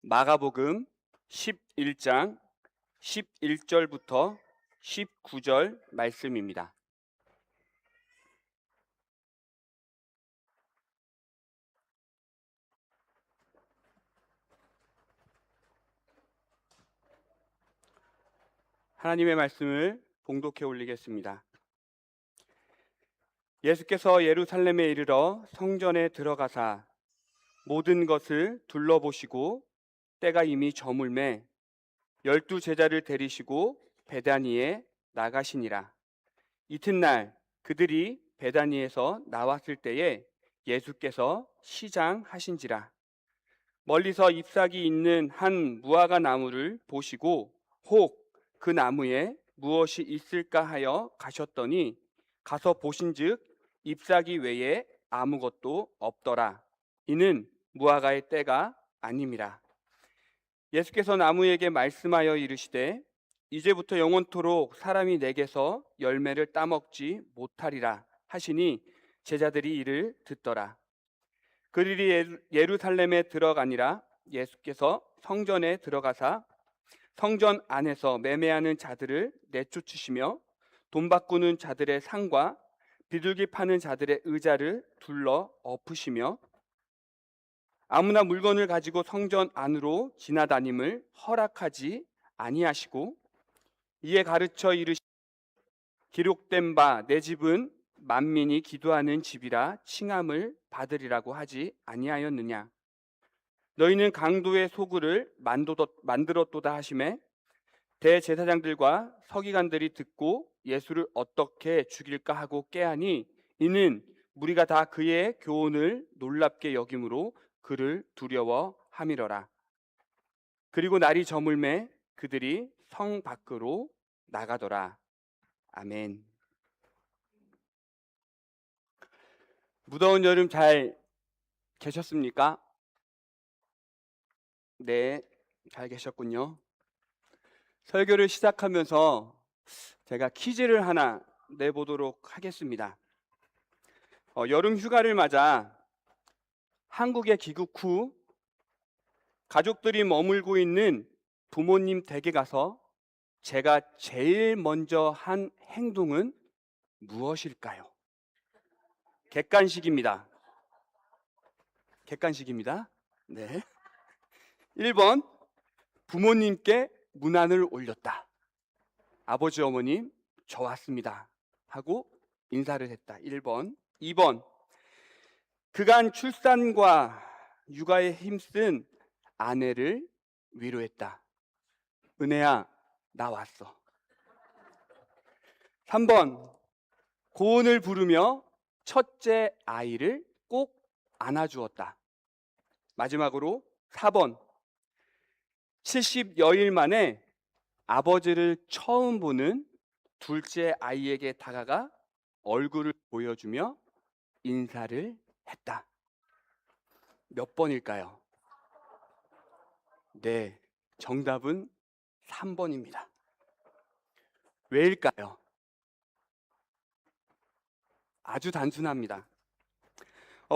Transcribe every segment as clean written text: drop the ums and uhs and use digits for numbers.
마가복음 11장 11절부터 19절 말씀입니다. 하나님의 말씀을 봉독해 올리겠습니다. 예수께서 예루살렘에 이르러 성전에 들어가사 모든 것을 둘러보시고 때가 이미 저물매 12 제자를 데리시고 베다니에 나가시니라. 이튿날 그들이 베다니에서 나왔을 때에 예수께서 시장하신지라. 멀리서 잎사귀 있는 한 무화과 나무를 보시고 혹 그 나무에 무엇이 있을까 하여 가셨더니 가서 보신즉 잎사귀 외에 아무것도 없더라. 이는 무화과의 때가 아님이라. 예수께서 나무에게 말씀하여 이르시되 이제부터 영원토록 사람이 내게서 열매를 따먹지 못하리라 하시니 제자들이 이를 듣더라. 그들이 예루살렘에 들어가니라. 예수께서 성전에 들어가사 성전 안에서 매매하는 자들을 내쫓으시며 돈 바꾸는 자들의 상과 비둘기 파는 자들의 의자를 둘러 엎으시며 아무나 물건을 가지고 성전 안으로 지나다님을 허락하지 아니하시고 이에 가르쳐 이르시되 기록된 바 내 집은 만민이 기도하는 집이라 칭함을 받으리라고 하지 아니하였느냐. 너희는 강도의 소굴을 만들었도다 하시매 대제사장들과 서기관들이 듣고 예수를 어떻게 죽일까 하고 꾀하니 이는 무리가 다 그의 교훈을 놀랍게 여김으로 그를 두려워함이러라. 그리고 날이 저물매 그들이 성 밖으로 나가더라. 아멘. 무더운 여름 잘 계셨습니까? 네, 잘 계셨군요. 설교를 시작하면서 제가 퀴즈를 하나 내보도록 하겠습니다. 여름 휴가를 맞아 한국에 귀국 후 가족들이 머물고 있는 부모님 댁에 가서 제가 제일 먼저 한 행동은 무엇일까요? 객관식입니다. 객관식입니다. 네. 1번 부모님께 문안을 올렸다. 아버지 어머님 저 왔습니다 하고 인사를 했다. 1번. 2번 그간 출산과 육아에 힘쓴 아내를 위로했다. 은혜야 나 왔어. 3번 고은을 부르며 첫째 아이를 꼭 안아주었다. 마지막으로 4번 70여일 만에 아버지를 처음 보는 둘째 아이에게 다가가 얼굴을 보여주며 인사를 했다. 몇 번일까요? 네, 정답은 3번입니다. 왜일까요? 아주 단순합니다.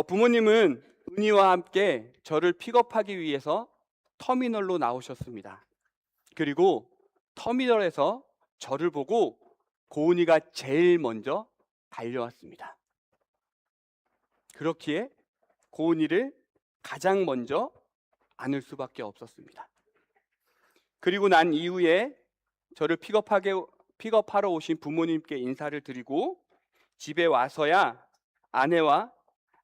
부모님은 은희와 함께 저를 픽업하기 위해서 터미널로 나오셨습니다. 그리고 터미널에서 저를 보고 고은이가 제일 먼저 달려왔습니다. 그렇기에 고은이를 가장 먼저 안을 수밖에 없었습니다. 그리고 난 이후에 저를 픽업하러 오신 부모님께 인사를 드리고 집에 와서야 아내와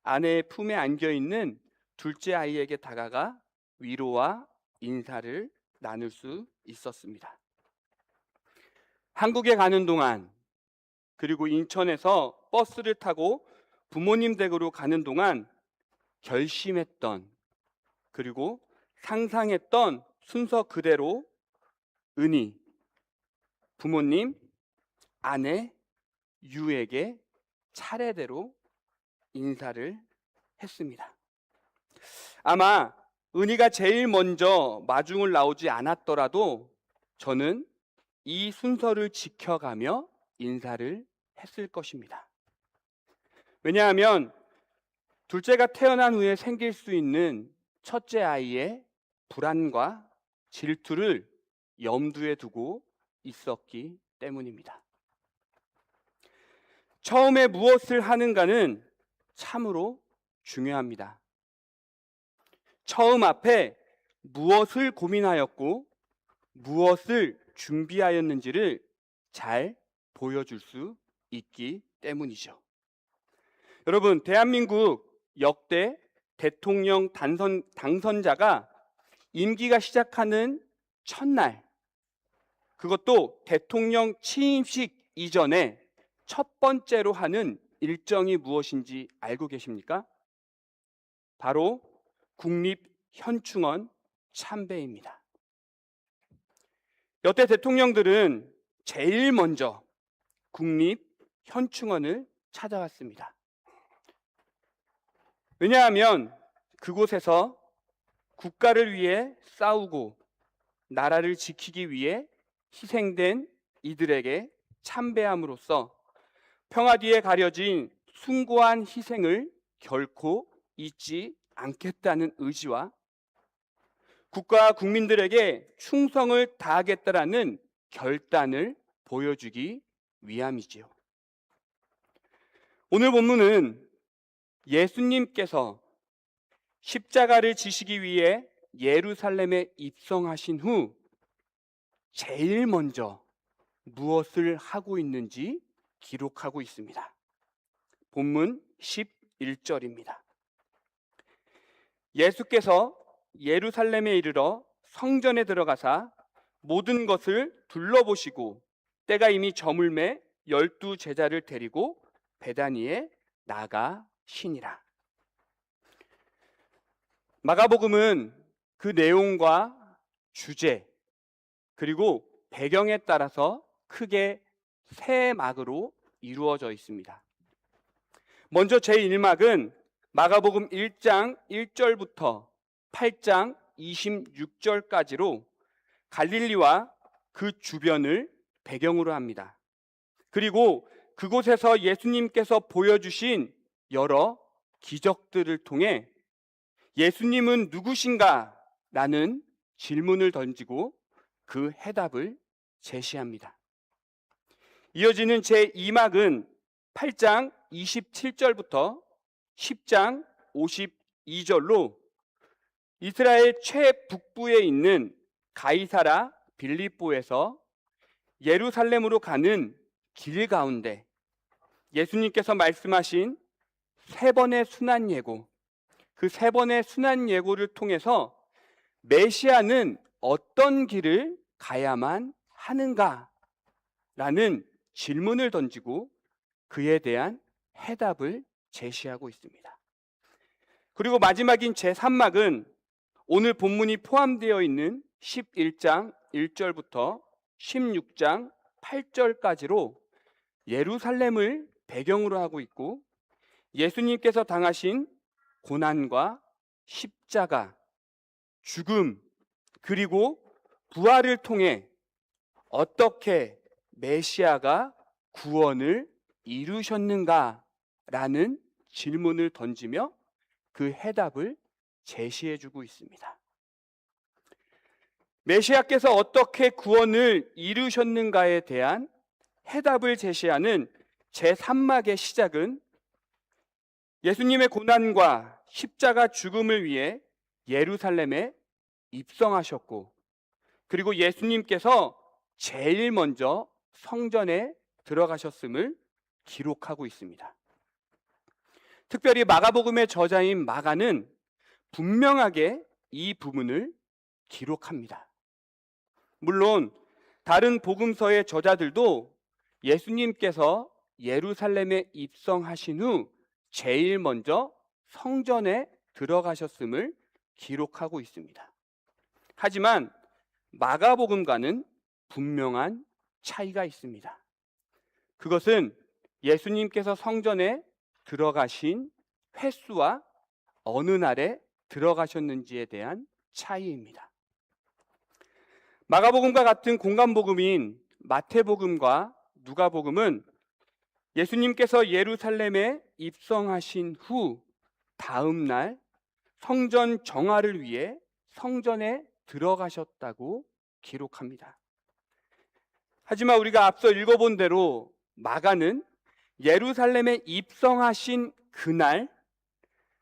아내의 품에 안겨있는 둘째 아이에게 다가가 위로와 인사를 나눌 수 있었습니다. 한국에 가는 동안 그리고 인천에서 버스를 타고 부모님 댁으로 가는 동안 결심했던 그리고 상상했던 순서 그대로 은희, 부모님, 아내, 유에게 차례대로 인사를 했습니다. 아마 은희가 제일 먼저 마중을 나오지 않았더라도 저는 이 순서를 지켜가며 인사를 했을 것입니다. 왜냐하면 둘째가 태어난 후에 생길 수 있는 첫째 아이의 불안과 질투를 염두에 두고 있었기 때문입니다. 처음에 무엇을 하는가는 참으로 중요합니다. 처음 앞에 무엇을 고민하였고 무엇을 준비하였는지를 잘 보여줄 수 있기 때문이죠. 여러분, 대한민국 역대 대통령 당선자가 임기가 시작하는 첫날, 그것도 대통령 취임식 이전에 첫 번째로 하는 일정이 무엇인지 알고 계십니까? 바로 국립현충원 참배입니다. 여태 대통령들은 제일 먼저 국립현충원을 찾아왔습니다. 왜냐하면 그곳에서 국가를 위해 싸우고 나라를 지키기 위해 희생된 이들에게 참배함으로써 평화 뒤에 가려진 숭고한 희생을 결코 잊지 않겠다는 의지와 국가와 국민들에게 충성을 다하겠다라는 결단을 보여주기 위함이지요. 오늘 본문은 예수님께서 십자가를 지시기 위해 예루살렘에 입성하신 후 제일 먼저 무엇을 하고 있는지 기록하고 있습니다. 본문 11절입니다. 예수께서 예루살렘에 이르러 성전에 들어가사 모든 것을 둘러보시고 때가 이미 저물매 12 제자를 데리고 베다니에 나가시니라. 마가복음은 그 내용과 주제 그리고 배경에 따라서 크게 세 막으로 이루어져 있습니다. 먼저 제1막은 마가복음 1장 1절부터 8장 26절까지로 갈릴리와 그 주변을 배경으로 합니다. 그리고 그곳에서 예수님께서 보여주신 여러 기적들을 통해 예수님은 누구신가? 라는 질문을 던지고 그 해답을 제시합니다. 이어지는 제2막은 8장 27절부터 10장 52절로 이스라엘 최북부에 있는 가이사라 빌립보에서 예루살렘으로 가는 길 가운데 예수님께서 말씀하신 세 번의 순환 예고, 그 세 번의 순환 예고를 통해서 메시아는 어떤 길을 가야만 하는가라는 질문을 던지고 그에 대한 해답을 제시하고 있습니다. 그리고 마지막인 제3막은 오늘 본문이 포함되어 있는 11장 1절부터 16장 8절까지로 예루살렘을 배경으로 하고 있고 예수님께서 당하신 고난과 십자가, 죽음, 그리고 부활을 통해 어떻게 메시아가 구원을 이루셨는가라는 질문을 던지며 그 해답을 제시해주고 있습니다. 메시아께서 어떻게 구원을 이루셨는가에 대한 해답을 제시하는 제3막의 시작은 예수님의 고난과 십자가 죽음을 위해 예루살렘에 입성하셨고 그리고 예수님께서 제일 먼저 성전에 들어가셨음을 기록하고 있습니다. 특별히 마가복음의 저자인 마가는 분명하게 이 부분을 기록합니다. 물론 다른 복음서의 저자들도 예수님께서 예루살렘에 입성하신 후 제일 먼저 성전에 들어가셨음을 기록하고 있습니다. 하지만 마가복음과는 분명한 차이가 있습니다. 그것은 예수님께서 성전에 들어가신 횟수와 어느 날에 들어가셨는지에 대한 차이입니다. 마가복음과 같은 공간복음인 마태복음과 누가복음은 예수님께서 예루살렘에 입성하신 후 다음 날 성전 정화를 위해 성전에 들어가셨다고 기록합니다. 하지만 우리가 앞서 읽어본 대로 마가는 예루살렘에 입성하신 그날,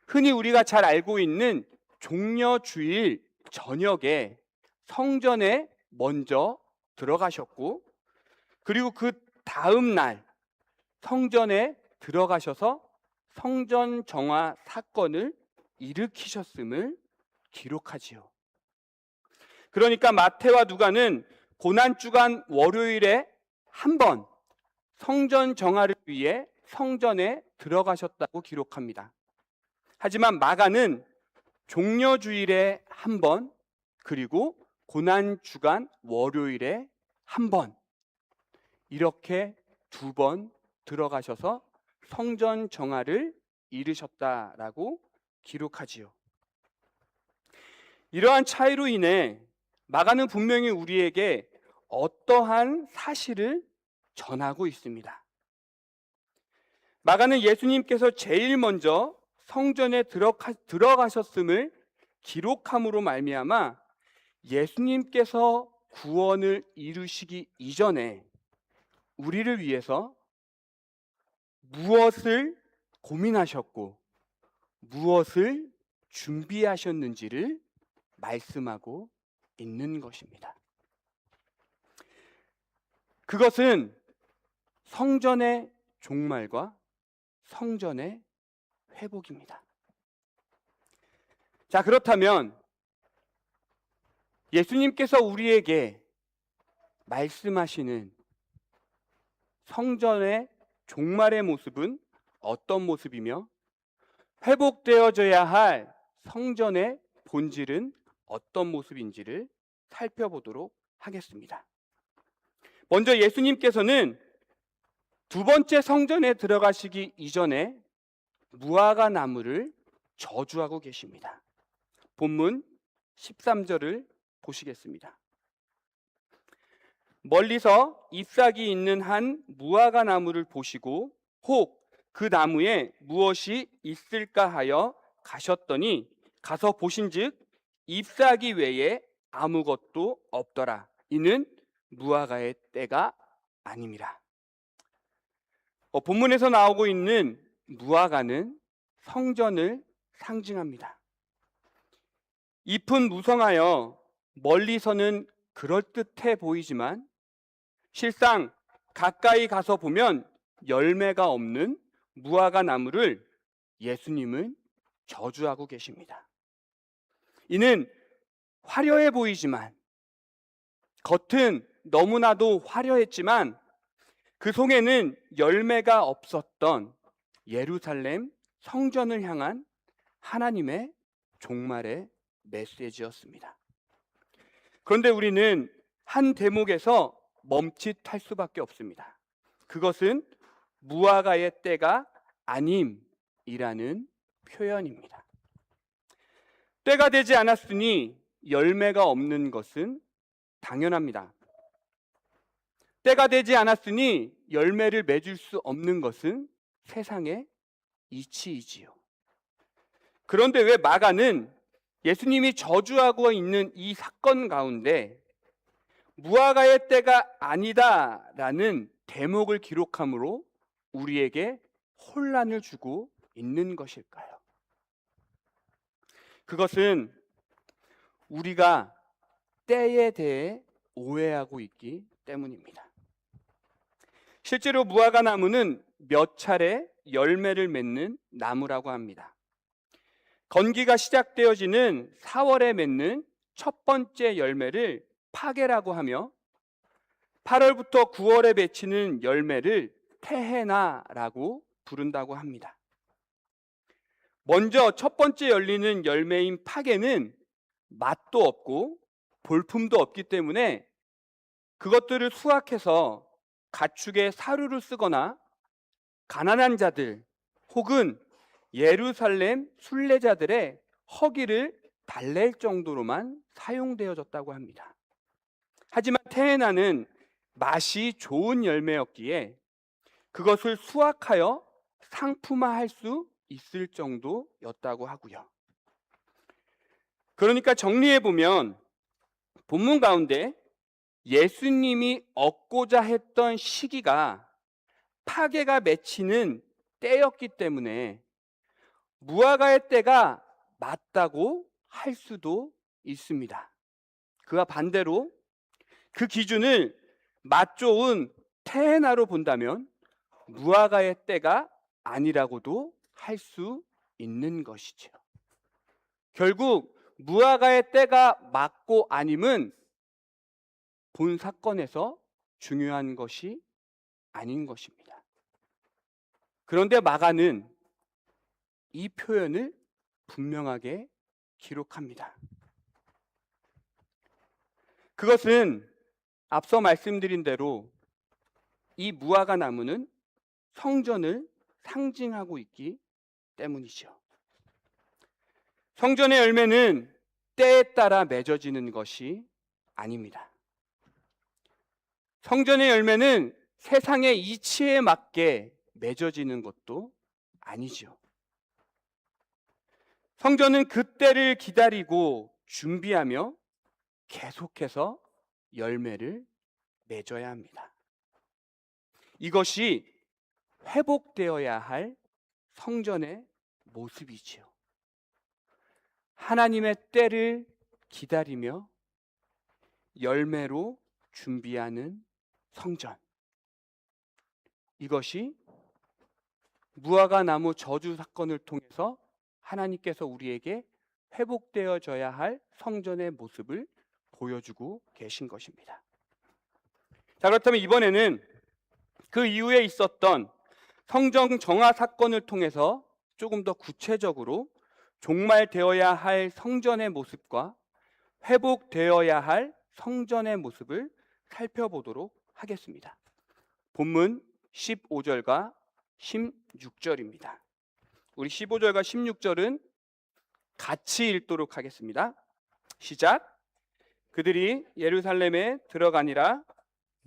흔히 우리가 잘 알고 있는 종려주일 저녁에 성전에 먼저 들어가셨고, 그리고 그 다음 날 성전에 들어가셔서 성전 정화 사건을 일으키셨음을 기록하지요. 그러니까 마태와 누가는 고난주간 월요일에 한 번 성전 정화를 위해 성전에 들어가셨다고 기록합니다. 하지만 마가는 종려주일에 한 번, 그리고 고난주간 월요일에 한 번, 이렇게 두 번 들어가셔서 성전 정화를 이루셨다라고 기록하지요. 이러한 차이로 인해 마가는 분명히 우리에게 어떠한 사실을 전하고 있습니다. 마가는 예수님께서 제일 먼저 성전에 들어가셨음을 기록함으로 말미암아 예수님께서 구원을 이루시기 이전에 우리를 위해서 무엇을 고민하셨고 무엇을 준비하셨는지를 말씀하고 있는 것입니다. 그것은 성전의 종말과 성전의 회복입니다. 자, 그렇다면 예수님께서 우리에게 말씀하시는 성전의 종말의 모습은 어떤 모습이며 회복되어져야 할 성전의 본질은 어떤 모습인지를 살펴보도록 하겠습니다. 먼저 예수님께서는 두 번째 성전에 들어가시기 이전에 무화과 나무를 저주하고 계십니다. 본문 13절을 보시겠습니다. 멀리서 잎사귀 있는 한 무화과 나무를 보시고 혹 그 나무에 무엇이 있을까 하여 가셨더니 가서 보신즉 잎사귀 외에 아무것도 없더라. 이는 무화과의 때가 아님이라. 본문에서 나오고 있는 무화과는 성전을 상징합니다. 잎은 무성하여 멀리서는 그럴듯해 보이지만 실상 가까이 가서 보면 열매가 없는 무화과 나무를 예수님은 저주하고 계십니다. 이는 화려해 보이지만, 겉은 너무나도 화려했지만 그 속에는 열매가 없었던 예루살렘 성전을 향한 하나님의 종말의 메시지였습니다. 그런데 우리는 한 대목에서 멈칫할 수밖에 없습니다. 그것은 무화과의 때가 아님이라는 표현입니다. 때가 되지 않았으니 열매가 없는 것은 당연합니다. 때가 되지 않았으니 열매를 맺을 수 없는 것은 세상의 이치이지요. 그런데 왜 마가는 예수님이 저주하고 있는 이 사건 가운데 무화과의 때가 아니다라는 대목을 기록함으로 우리에게 혼란을 주고 있는 것일까요? 그것은 우리가 때에 대해 오해하고 있기 때문입니다. 실제로 무화과 나무는 몇 차례 열매를 맺는 나무라고 합니다. 건기가 시작되어지는 4월에 맺는 첫 번째 열매를 파게라고 하며 8월부터 9월에 맺히는 열매를 테헤나라고 부른다고 합니다. 먼저 첫 번째 열리는 열매인 파게는 맛도 없고 볼품도 없기 때문에 그것들을 수확해서 가축의 사료를 쓰거나 가난한 자들 혹은 예루살렘 순례자들의 허기를 달랠 정도로만 사용되어졌다고 합니다. 하지만 테헤나는 맛이 좋은 열매였기에 그것을 수확하여 상품화할 수 있을 정도였다고 하고요. 그러니까 정리해 보면 본문 가운데 예수님이 얻고자 했던 시기가 파괴가 맺히는 때였기 때문에 무화과의 때가 맞다고 할 수도 있습니다. 그와 반대로 그 기준을 맛 좋은 테헤나로 본다면 무화과의 때가 아니라고도 할 수 있는 것이죠. 결국 무화과의 때가 맞고 아님은 본 사건에서 중요한 것이 아닌 것입니다. 그런데 마가는 이 표현을 분명하게 기록합니다. 그것은 앞서 말씀드린 대로 이 무화과 나무는 성전을 상징하고 있기 때문이죠. 성전의 열매는 때에 따라 맺어지는 것이 아닙니다. 성전의 열매는 세상의 이치에 맞게 맺어지는 것도 아니죠. 성전은 그 때를 기다리고 준비하며 계속해서 열매를 맺어야 합니다. 이것이 회복되어야 할 성전의 모습이지요. 하나님의 때를 기다리며 열매로 준비하는 성전. 이것이 무화과 나무 저주 사건을 통해서 하나님께서 우리에게 회복되어져야 할 성전의 모습을 보여주고 계신 것입니다. 자, 그렇다면 이번에는 그 이후에 있었던 성전 정화 사건을 통해서 조금 더 구체적으로 종말되어야 할 성전의 모습과 회복되어야 할 성전의 모습을 살펴보도록 하겠습니다. 본문 15절과 16절입니다. 우리 15절과 16절은 같이 읽도록 하겠습니다. 시작. 그들이 예루살렘에 들어가니라.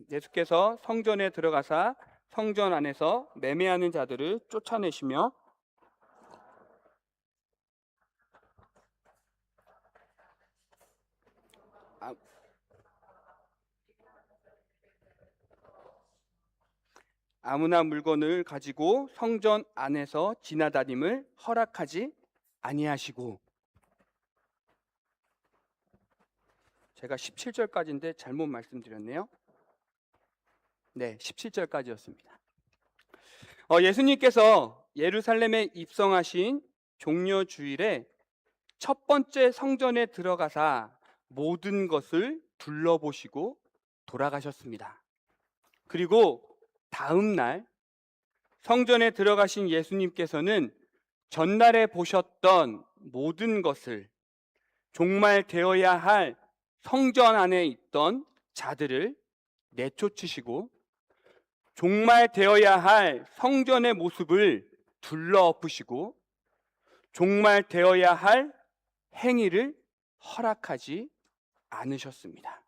예수께서 성전에 들어가사 성전 안에서 매매하는 자들을 쫓아내시며 아무나 물건을 가지고 성전 안에서 지나다님을 허락하지 아니하시고. 제가 17절까지인데 잘못 말씀드렸네요. 네, 17절까지였습니다. 예수님께서 예루살렘에 입성하신 종려 주일에 첫 번째 성전에 들어가사 모든 것을 둘러보시고 돌아가셨습니다. 그리고 다음 날 성전에 들어가신 예수님께서는 전날에 보셨던 모든 것을, 종말되어야 할 성전 안에 있던 자들을 내쫓으시고 종말되어야 할 성전의 모습을 둘러엎으시고 종말되어야 할 행위를 허락하지 않으셨습니다.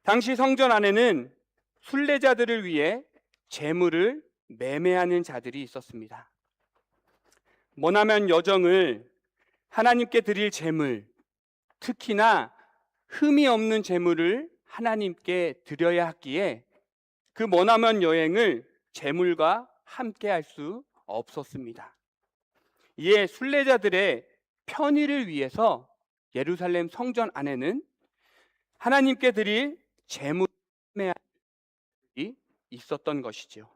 당시 성전 안에는 순례자들을 위해 재물을 매매하는 자들이 있었습니다. 머나먼 여정을 하나님께 드릴 재물, 특히나 흠이 없는 재물을 하나님께 드려야 했기에 그 머나먼 여행을 재물과 함께 할 수 없었습니다. 이에 순례자들의 편의를 위해서 예루살렘 성전 안에는 하나님께 드릴 재물을 매매하는 자들이 있었던 것이죠.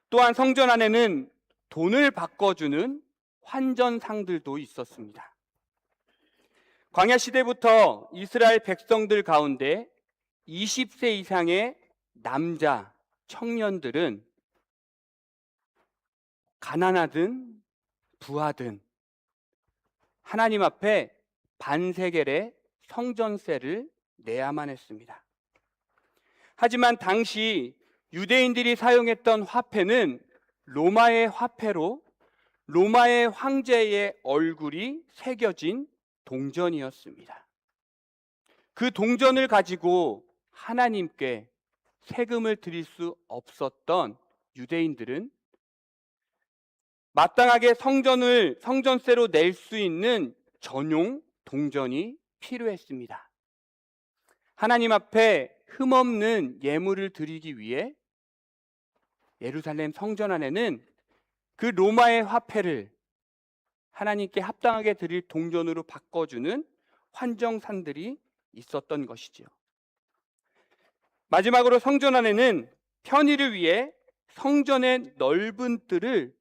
또한 성전 안에는 돈을 바꿔주는 환전상들도 있었습니다. 광야 시대부터 이스라엘 백성들 가운데 20세 이상의 남자 청년들은 가난하든 부하든 하나님 앞에 반세겔의 성전세를 내야만 했습니다. 하지만 당시 유대인들이 사용했던 화폐는 로마의 화폐로 로마의 황제의 얼굴이 새겨진 동전이었습니다. 그 동전을 가지고 하나님께 세금을 드릴 수 없었던 유대인들은 마땅하게 성전세로 낼 수 있는 전용 동전이 필요했습니다. 하나님 앞에 흠없는 예물을 드리기 위해 예루살렘 성전 안에는 그 로마의 화폐를 하나님께 합당하게 드릴 동전으로 바꿔주는 환정산들이 있었던 것이지요. 마지막으로 성전 안에는 편의를 위해 성전의 넓은 뜰을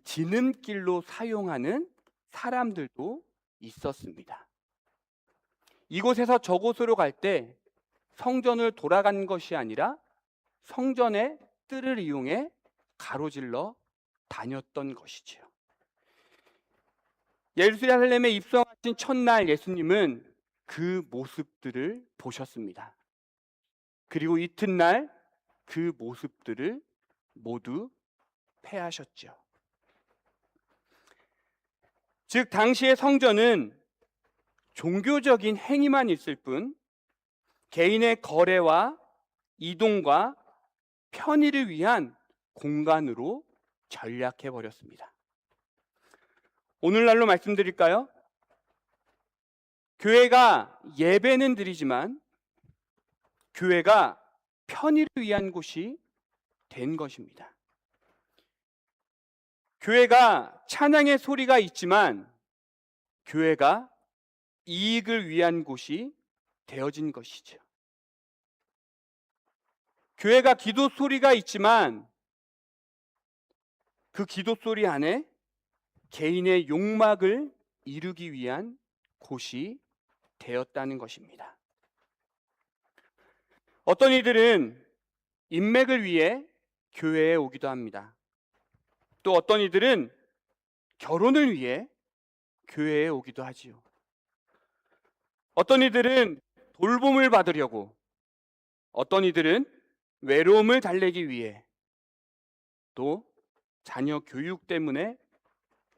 지름길로 사용하는 사람들도 있었습니다. 이곳에서 저곳으로 갈 때 성전을 돌아간 것이 아니라 성전의 뜰을 이용해 가로질러 다녔던 것이지요. 예루살렘에 입성하신 첫날 예수님은 그 모습들을 보셨습니다. 그리고 이튿날 그 모습들을 모두 폐하셨죠. 즉 당시의 성전은 종교적인 행위만 있을 뿐 개인의 거래와 이동과 편의를 위한 공간으로 전락해 버렸습니다. 오늘날로 말씀드릴까요? 교회가 예배는 드리지만 교회가 편의를 위한 곳이 된 것입니다. 교회가 찬양의 소리가 있지만 교회가 이익을 위한 곳이 되어진 것이죠. 교회가 기도 소리가 있지만 그 기도 소리 안에 개인의 욕망을 이루기 위한 곳이 되었다는 것입니다. 어떤 이들은 인맥을 위해 교회에 오기도 합니다. 또 어떤 이들은 결혼을 위해 교회에 오기도 하지요. 어떤 이들은 돌봄을 받으려고, 어떤 이들은 외로움을 달래기 위해, 또 자녀 교육 때문에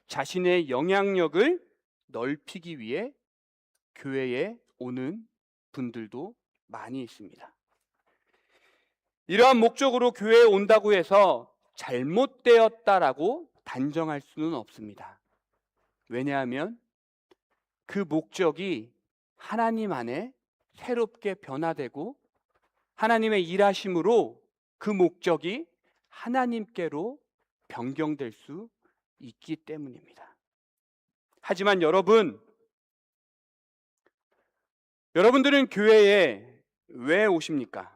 자신의 영향력을 넓히기 위해 교회에 오는 분들도 많이 있습니다. 이러한 목적으로 교회에 온다고 해서 잘못되었다라고 단정할 수는 없습니다. 왜냐하면 그 목적이 하나님 안에 새롭게 변화되고 하나님의 일하심으로 그 목적이 하나님께로 변경될 수 있기 때문입니다. 하지만 여러분들은 교회에 왜 오십니까?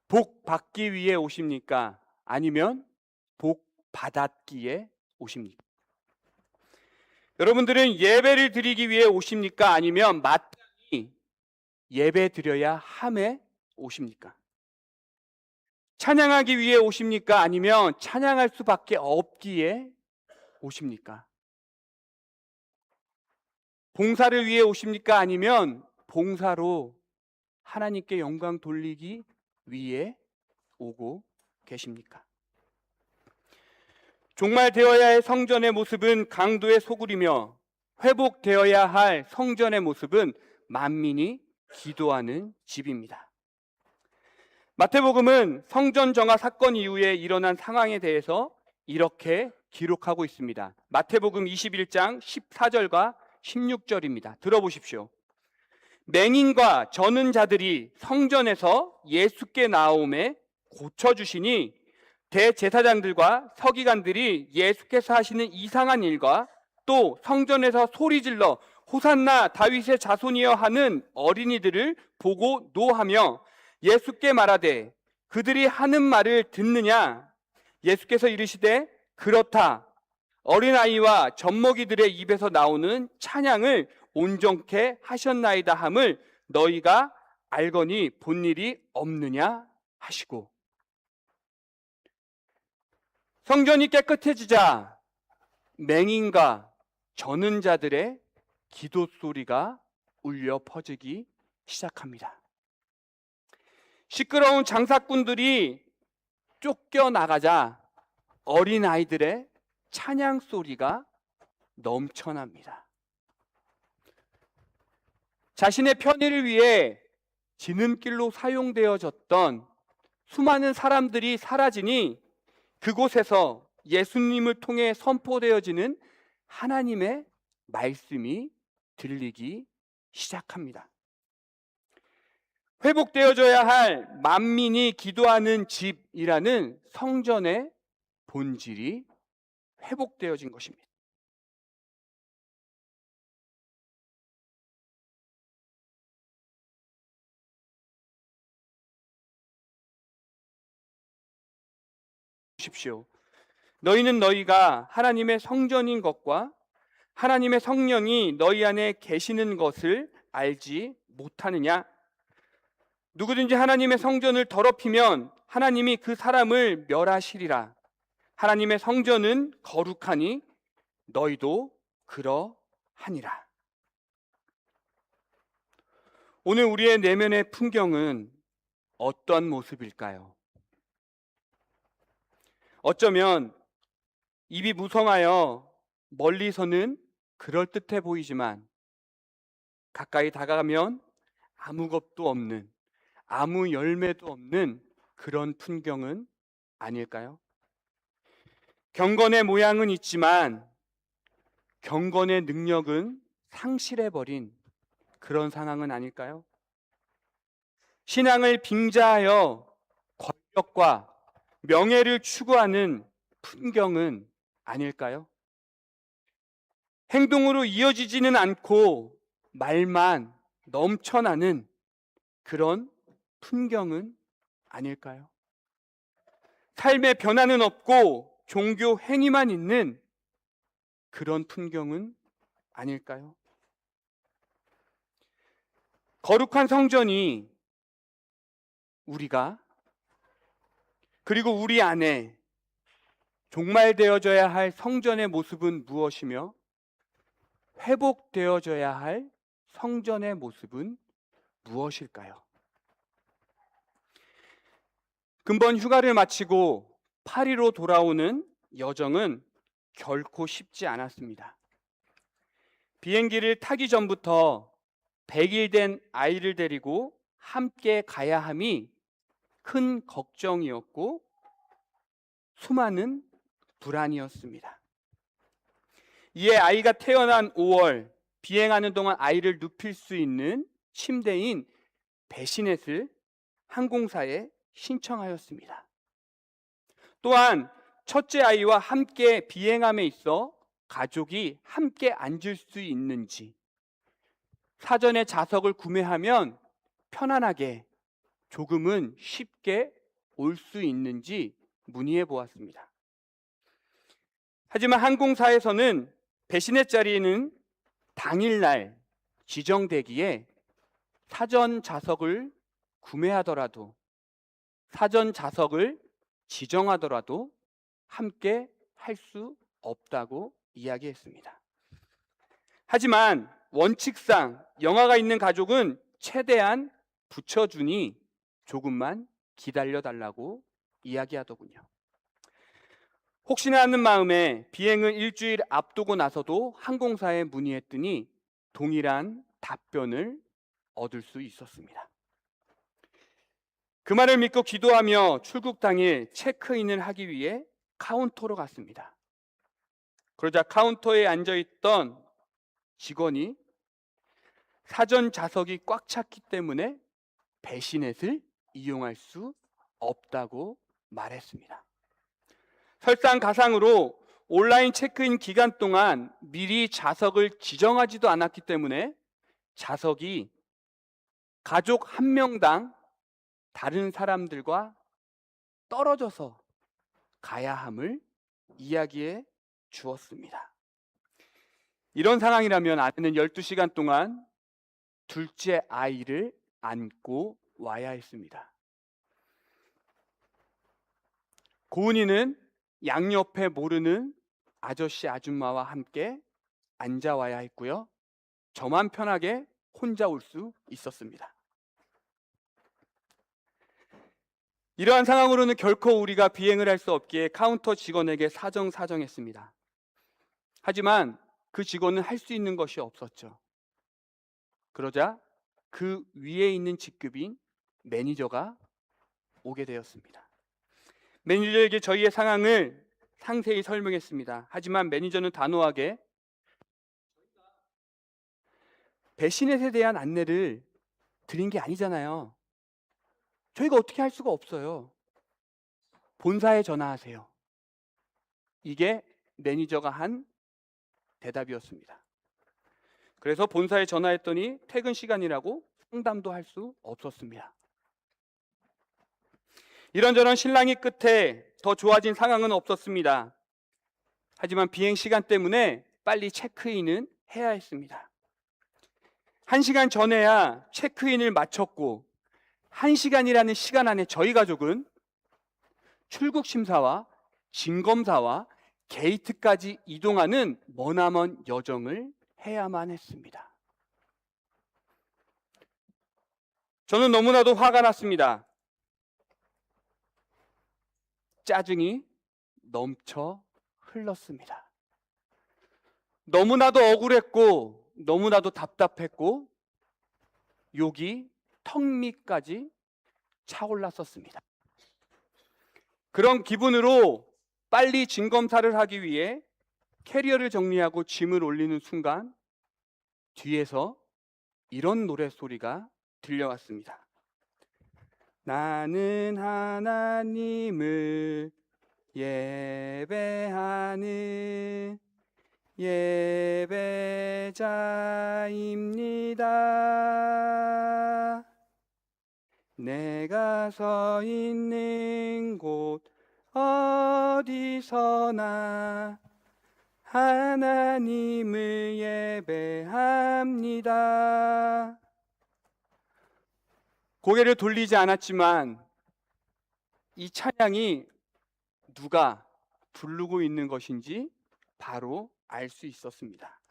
복 받기 위해 오십니까? 아니면 복 받았기에 오십니까? 여러분들은 예배를 드리기 위해 오십니까? 아니면 마땅히 예배 드려야 함에 오십니까? 찬양하기 위해 오십니까? 아니면 찬양할 수밖에 없기에 오십니까? 봉사를 위해 오십니까? 아니면 봉사로 하나님께 영광 돌리기 위해 오고 계십니까? 종말되어야 할 성전의 모습은 강도의 소굴이며 회복되어야 할 성전의 모습은 만민이 기도하는 집입니다. 마태복음은 성전 정화 사건 이후에 일어난 상황에 대해서 이렇게 기록하고 있습니다. 마태복음 21장 14절과 16절입니다. 들어보십시오. 맹인과 저는 자들이 성전에서 예수께 나오매 고쳐주시니 대제사장들과 서기관들이 예수께서 하시는 이상한 일과 또 성전에서 소리질러 호산나 다윗의 자손이여 하는 어린이들을 보고 노하며 예수께 말하되 그들이 하는 말을 듣느냐? 예수께서 이르시되 그렇다. 어린아이와 젖먹이들의 입에서 나오는 찬양을 온전케 하셨나이다 함을 너희가 알거니 본 일이 없느냐 하시고, 성전이 깨끗해지자 맹인과 저는 자들의 기도 소리가 울려 퍼지기 시작합니다. 시끄러운 장사꾼들이 쫓겨나가자 어린아이들의 찬양 소리가 넘쳐납니다. 자신의 편의를 위해 지름길로 사용되어졌던 수많은 사람들이 사라지니 그곳에서 예수님을 통해 선포되어지는 하나님의 말씀이 들리기 시작합니다. 회복되어져야 할 만민이 기도하는 집이라는 성전의 본질이 회복되어진 것입니다. 보십시오. 너희는 너희가 하나님의 성전인 것과 하나님의 성령이 너희 안에 계시는 것을 알지 못하느냐? 누구든지 하나님의 성전을 더럽히면 하나님이 그 사람을 멸하시리라. 하나님의 성전은 거룩하니 너희도 그러하니라. 오늘 우리의 내면의 풍경은 어떤 모습일까요? 어쩌면 입이 무성하여 멀리서는 그럴듯해 보이지만 가까이 다가가면 아무것도 없는, 아무 열매도 없는 그런 풍경은 아닐까요? 경건의 모양은 있지만 경건의 능력은 상실해버린 그런 상황은 아닐까요? 신앙을 빙자하여 권력과 명예를 추구하는 풍경은 아닐까요? 행동으로 이어지지는 않고 말만 넘쳐나는 그런 풍경은 아닐까요? 삶의 변화는 없고 종교 행위만 있는 그런 풍경은 아닐까요? 거룩한 성전이 우리가 그리고 우리 안에 종말되어져야 할 성전의 모습은 무엇이며 회복되어져야 할 성전의 모습은 무엇일까요? 근본 휴가를 마치고 파리로 돌아오는 여정은 결코 쉽지 않았습니다. 비행기를 타기 전부터 100일 된 아이를 데리고 함께 가야 함이 큰 걱정이었고 수많은 불안이었습니다. 이에 아이가 태어난 5월 비행하는 동안 아이를 눕힐 수 있는 침대인 베시넷을 항공사에 신청하였습니다. 또한 첫째 아이와 함께 비행함에 있어 가족이 함께 앉을 수 있는지 사전에 좌석을 구매하면 편안하게 조금은 쉽게 올 수 있는지 문의해 보았습니다. 하지만 항공사에서는 배신의 자리는 당일날 지정되기에 사전 좌석을 구매하더라도 사전 좌석을 지정하더라도 함께 할 수 없다고 이야기했습니다. 하지만 원칙상 영화가 있는 가족은 최대한 붙여주니 조금만 기다려달라고 이야기하더군요. 혹시나 하는 마음에 비행을 일주일 앞두고 나서도 항공사에 문의했더니 동일한 답변을 얻을 수 있었습니다. 그 말을 믿고 기도하며 출국 당일 체크인을 하기 위해 카운터로 갔습니다. 그러자 카운터에 앉아있던 직원이 사전 좌석이 꽉 찼기 때문에 배시넷을 이용할 수 없다고 말했습니다. 설상가상으로 온라인 체크인 기간 동안 미리 좌석을 지정하지도 않았기 때문에 좌석이 가족 한 명당 다른 사람들과 떨어져서 가야 함을 이야기해 주었습니다. 이런 상황이라면 아내는 12시간 동안 둘째 아이를 안고 와야 했습니다. 고은이는 양옆에 모르는 아저씨 아줌마와 함께 앉아와야 했고요. 저만 편하게 혼자 올 수 있었습니다. 이러한 상황으로는 결코 우리가 비행을 할 수 없기에 카운터 직원에게 사정했습니다. 하지만 그 직원은 할 수 있는 것이 없었죠. 그러자 그 위에 있는 직급인 매니저가 오게 되었습니다. 매니저에게 저희의 상황을 상세히 설명했습니다. 하지만 매니저는 단호하게 배신에 대한 안내를 드린 게 아니잖아요. 저희가 어떻게 할 수가 없어요. 본사에 전화하세요. 이게 매니저가 한 대답이었습니다. 그래서 본사에 전화했더니 퇴근 시간이라고 상담도 할 수 없었습니다. 이런저런 실랑이 끝에 더 좋아진 상황은 없었습니다. 하지만 비행 시간 때문에 빨리 체크인은 해야 했습니다. 1시간 전에야 체크인을 마쳤고 1시간이라는 시간 안에 저희 가족은 출국 심사와 진검사와 게이트까지 이동하는 머나먼 여정을 해야만 했습니다. 저는 너무나도 화가 났습니다. 짜증이 넘쳐 흘렀습니다. 너무나도 억울했고 너무나도 답답했고 욕이 턱 밑까지 차올랐었습니다. 그런 기분으로 빨리 진검사를 하기 위해 캐리어를 정리하고 짐을 올리는 순간 뒤에서 이런 노랫소리가 들려왔습니다. 나는 하나님을 예배하는 예배자입니다. 내가 서 있는 곳 어디서나 하나님을 예배합니다. 고개를 돌리지 않았지만 이 찬양이 누가 부르고 있는 것인지 바로 알 수 있었습니다.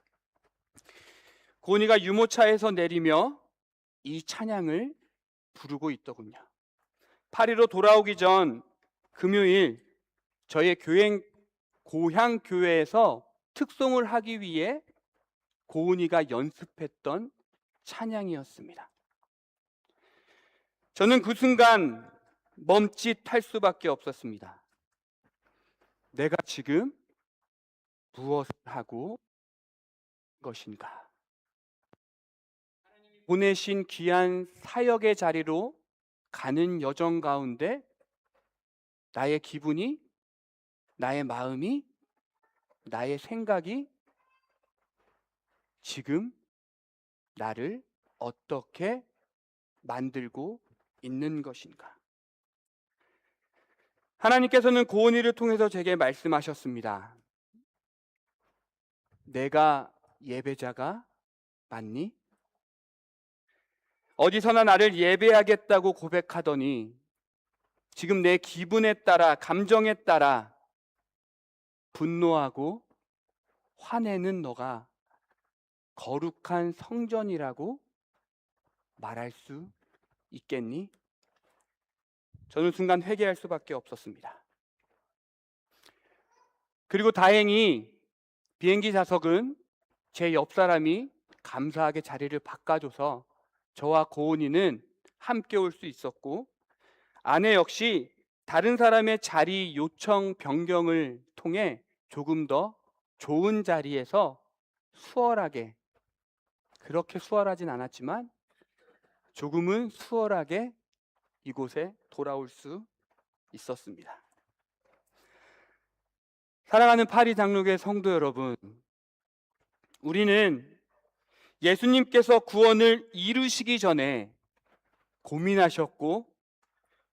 고은이가 유모차에서 내리며 이 찬양을 부르고 있더군요. 파리로 돌아오기 전 금요일 저의 고향 교회에서 특송을 하기 위해 고은이가 연습했던 찬양이었습니다. 저는 그 순간 멈칫할 수밖에 없었습니다. 내가 지금 무엇을 하고 것인가? 하나님이 보내신 귀한 사역의 자리로 가는 여정 가운데 나의 기분이, 나의 마음이, 나의 생각이 지금 나를 어떻게 만들고 있는 것인가? 하나님께서는 고은이를 통해서 제게 말씀하셨습니다. 내가 예배자가 맞니? 어디서나 나를 예배하겠다고 고백하더니 지금 내 기분에 따라, 감정에 따라 분노하고 화내는 너가 거룩한 성전이라고 말할 수 있겠니? 저는 순간 회개할 수밖에 없었습니다. 그리고 다행히 비행기 좌석은 제 옆 사람이 감사하게 자리를 바꿔줘서 저와 고은이는 함께 올 수 있었고, 아내 역시 다른 사람의 자리 요청 변경을 통해 조금 더 좋은 자리에서 수월하게, 그렇게 수월하진 않았지만 조금은 수월하게 이곳에 돌아올 수 있었습니다. 사랑하는 파리 장로교회 성도 여러분, 우리는 예수님께서 구원을 이루시기 전에 고민하셨고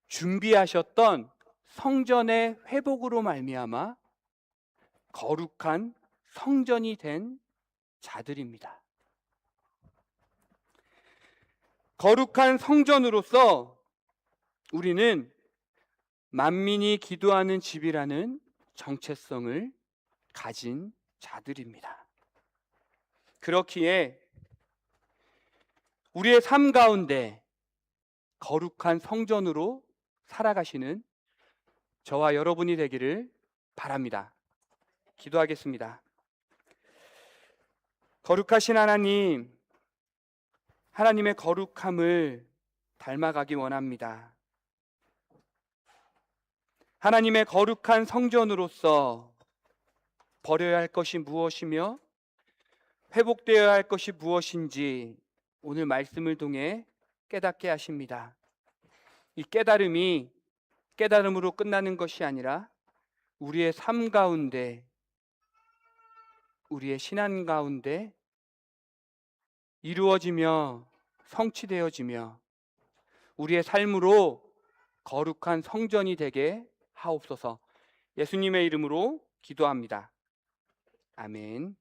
준비하셨던 성전의 회복으로 말미암아 거룩한 성전이 된 자들입니다. 거룩한 성전으로서 우리는 만민이 기도하는 집이라는 정체성을 가진 자들입니다. 그렇기에 우리의 삶 가운데 거룩한 성전으로 살아가시는 저와 여러분이 되기를 바랍니다. 기도하겠습니다. 거룩하신 하나님, 하나님의 거룩함을 닮아가기 원합니다. 하나님의 거룩한 성전으로서 버려야 할 것이 무엇이며 회복되어야 할 것이 무엇인지 오늘 말씀을 통해 깨닫게 하십니다. 이 깨달음이 깨달음으로 끝나는 것이 아니라 우리의 삶 가운데, 우리의 신앙 가운데 이루어지며 성취되어지며 우리의 삶으로 거룩한 성전이 되게 하옵소서. 예수님의 이름으로 기도합니다. 아멘.